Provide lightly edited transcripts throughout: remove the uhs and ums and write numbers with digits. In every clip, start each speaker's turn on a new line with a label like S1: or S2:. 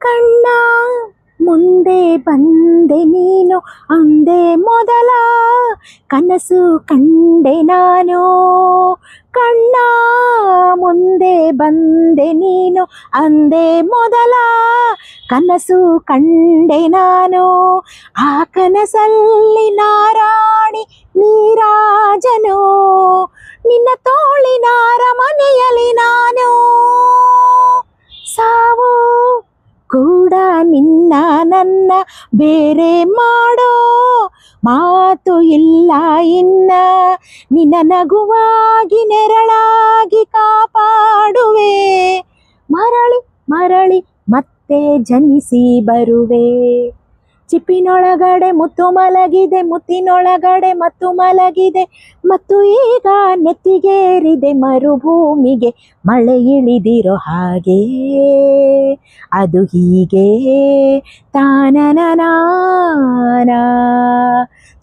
S1: ಕಣ್ಣ ಮುಂದೆ ಬಂದೆ ನೀನು ಅಂದೆ ಮೊದಲ ಕನಸು ಕಂಡೆ ನಾನು. ಕಣ್ಣ ಮುಂದೆ ಬಂದೆ ನೀನು ಅಂದೆ ಮೊದಲ ಕನಸು ಕಂಡೆ ನಾನು. ಆ ಕನಸಲ್ಲಿ ನಾರಾಣಿ ನೀರಾಜನು, ನಿನ್ನ ತೋಳಿನ ಅರಮನೆಯಲ್ಲಿ ನಾನು. ಸಾವು ಕೂಡ ನಿನ್ನ ನನ್ನ ಬೇರೆ ಮಾಡೋ ಮಾತು ಇಲ್ಲ ಇನ್ನ. ನಿನ್ನ ನಗುವಾಗಿ ನೆರಳಾಗಿ ಕಾಪಾಡುವೆ, ಮರಳಿ ಮರಳಿ ಮತ್ತೆ ಜನಿಸಿ ಬರುವೆ. ಚಿಪ್ಪಿನೊಳಗಡೆ ಮುತ್ತು ಮಲಗಿದೆ, ಮುತ್ತಿನೊಳಗಡೆ ಮತ್ತು ಮಲಗಿದೆ, ಮತ್ತು ಈಗ ನೆತ್ತಿಗೇರಿದೆ ಮರುಭೂಮಿಗೆ ಮಳೆ ಇಳಿದಿರೋ ಹಾಗೆ. ಅದು ಹೀಗೆ ತಾನನನಾನ.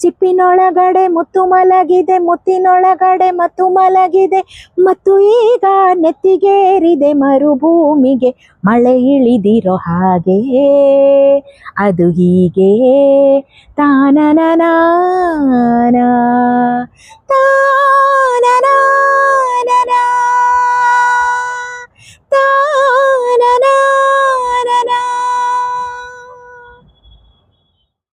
S1: ಚಿಪ್ಪಿನೊಳಗಡೆ ಮುತ್ತು ಮಲಗಿದೆ, ಮುತ್ತಿನೊಳಗಡೆ ಮತ್ತು ಮಲಗಿದೆ, ಮತ್ತು ಈಗ ನೆತ್ತಿಗೇರಿದೆ ಮರುಭೂಮಿಗೆ ಮಳೆ ಇಳಿದಿರೋ ಹಾಗೆ. ಅದು ಹೀಗೆ ತಾನನನಾನ ತಾನನಾ.